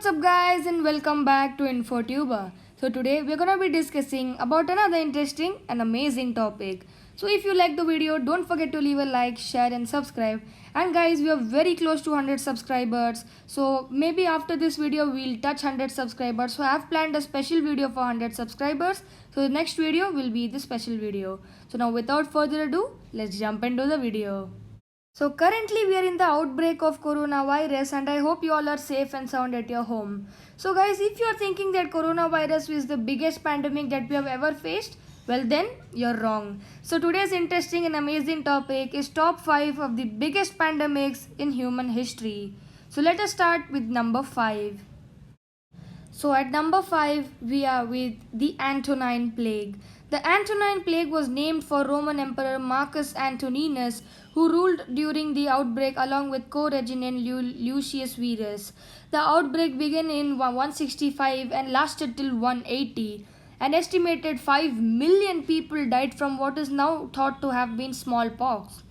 what's up guys and welcome back to InfoTuber. So today we're gonna be discussing about another interesting and amazing topic. So if you like the video, don't forget to leave a like, share and subscribe. And guys, we are very close to 100 subscribers. So maybe after this video we'll touch 100 subscribers. So I have planned a special video for 100 subscribers. So the next video will be the special video. So now without further ado, let's jump into the video. So currently we are in the outbreak of coronavirus and I hope you all are safe and sound at your home. So guys, if you are thinking that coronavirus is the biggest pandemic that we have ever faced, well then you're wrong. So today's interesting and amazing topic is top 5 of the biggest pandemics in human history. So let us start with number 5. So at number 5 we are with the Antonine Plague. The Antonine Plague was named for Roman Emperor Marcus Antoninus, who ruled during the outbreak along with co-regent Lucius Verus. The outbreak began in 165 and lasted till 180. An estimated 5 million people died from what is now thought to have been smallpox.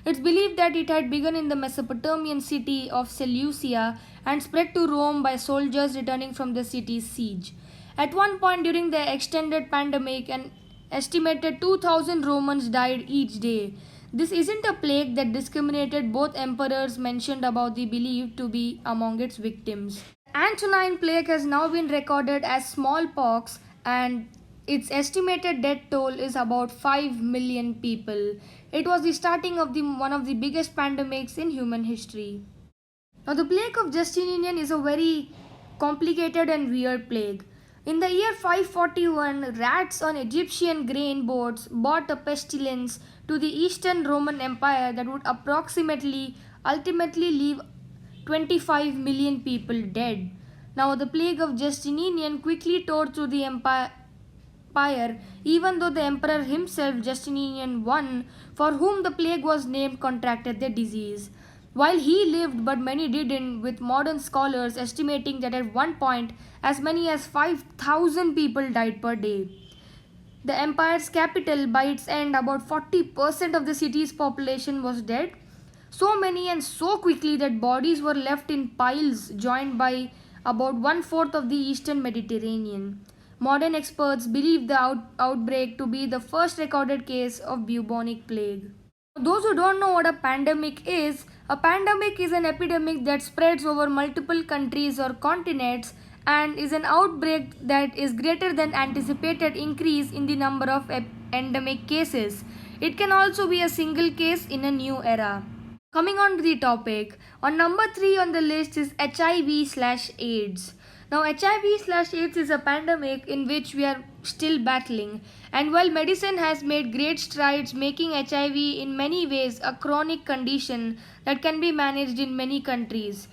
It's believed that it had begun in the Mesopotamian city of Seleucia and spread to Rome by soldiers returning from the city's siege. At one point during the extended pandemic, an estimated 2,000 Romans died each day. This isn't a plague that discriminated both emperors mentioned about the believed to be among its victims. Antonine Plague has now been recorded as smallpox and its estimated death toll is about 5 million people. It was the starting of one of the biggest pandemics in human history. Now the plague of Justinian is a very complicated and weird plague. In the year 541, rats on Egyptian grain boats brought a pestilence to the Eastern Roman Empire that would ultimately leave 25 million people dead. Now the plague of Justinian quickly tore through the empire, even though the emperor himself, Justinian I, for whom the plague was named, contracted the disease. While he lived, but many didn't, with modern scholars estimating that at one point as many as 5,000 people died per day. The empire's capital, by its end, about 40% of the city's population was dead. So many and so quickly that bodies were left in piles joined by about 1/4 of the eastern Mediterranean. Modern experts believe the outbreak to be the first recorded case of bubonic plague. Those who don't know what a pandemic is an epidemic that spreads over multiple countries or continents and is an outbreak that is greater than anticipated increase in the number of endemic cases. It can also be a single case in a new era. Coming on to the topic, on number 3 on the list is HIV/AIDS. Now HIV/AIDS is a pandemic in which we are still battling, and while medicine has made great strides making HIV in many ways a chronic condition that can be managed in many countries,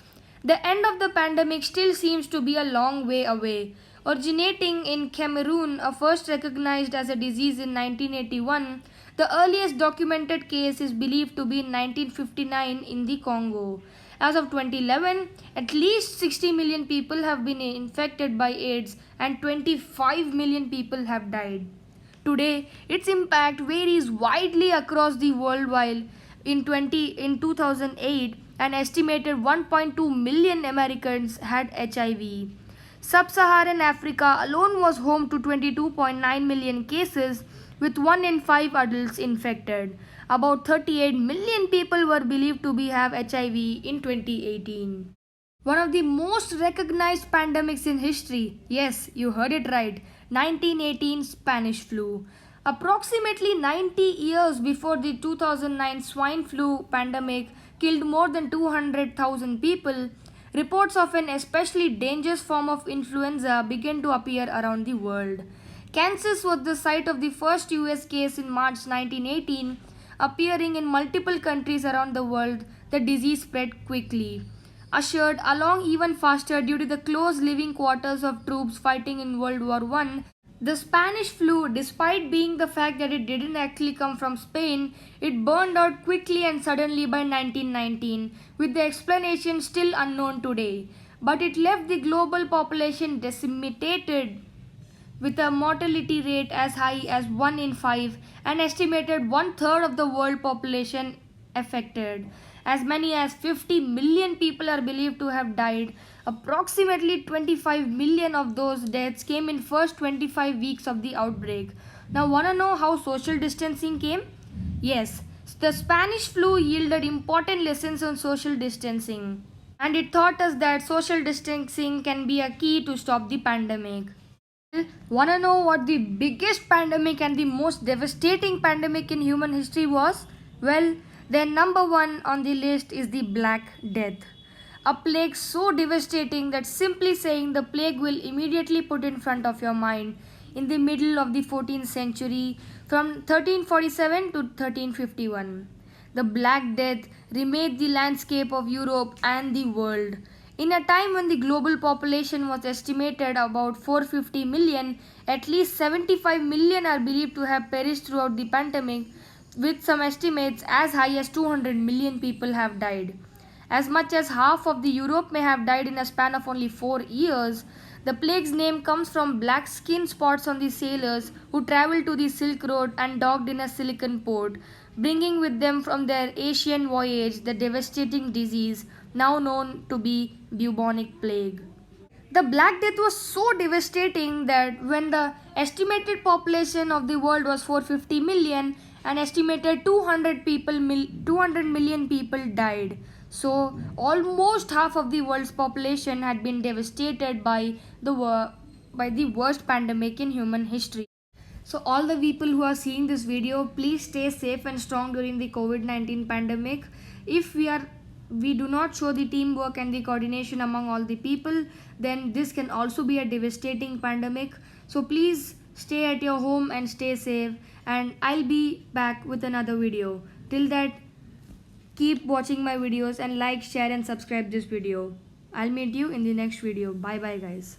the end of the pandemic still seems to be a long way away. Originating in Cameroon, first recognized as a disease in 1981, the earliest documented case is believed to be in 1959 in the Congo. As of 2011, at least 60 million people have been infected by AIDS and 25 million people have died. Today, its impact varies widely across the world while in 2008, an estimated 1.2 million Americans had HIV. Sub-Saharan Africa alone was home to 22.9 million cases with 1 in 5 adults infected. About 38 million people were believed to have HIV in 2018. One of the most recognized pandemics in history, yes, you heard it right, 1918 Spanish flu. Approximately 90 years before the 2009 swine flu pandemic killed more than 200,000 people, reports of an especially dangerous form of influenza began to appear around the world. Kansas was the site of the first US case in March 1918. Appearing in multiple countries around the world, the disease spread quickly, ushered along even faster due to the close living quarters of troops fighting in World War I. The Spanish flu, despite being the fact that it didn't actually come from Spain, it burned out quickly and suddenly by 1919, with the explanation still unknown today. But it left the global population decimated, with a mortality rate as high as 1 in 5, an estimated 1/3 of the world population affected. As many as 50 million people are believed to have died. Approximately 25 million of those deaths came in first 25 weeks of the outbreak. Now wanna know how social distancing came? Yes, the Spanish flu yielded important lessons on social distancing, and it taught us that social distancing can be a key to stop the pandemic. Wanna know what the biggest pandemic and the most devastating pandemic in human history was? Well, then number one on the list is the Black Death. A plague so devastating that simply saying the plague will immediately put in front of your mind. In the middle of the 14th century, from 1347 to 1351. The Black Death remade the landscape of Europe and the world. In a time when the global population was estimated about 450 million, at least 75 million are believed to have perished throughout the pandemic, with some estimates as high as 200 million people have died. As much as half of the Europe may have died in a span of only 4 years. The plague's name comes from black skin spots on the sailors who traveled to the Silk Road and docked in a Silicon port, bringing with them from their Asian voyage the devastating disease now known to be bubonic plague. The Black Death was so devastating that when the estimated population of the world was 450 million, an estimated 200 million people died. So almost half of the world's population had been devastated by the worst pandemic in human history. So all the people who are seeing this video, please stay safe and strong during the COVID-19 pandemic. If we do not show the teamwork and the coordination among all the people, then this can also be a devastating pandemic. So please stay at your home and stay safe, and I'll be back with another video. Till that, keep watching my videos and like, share and subscribe this video. I'll meet you in the next video. Bye bye guys.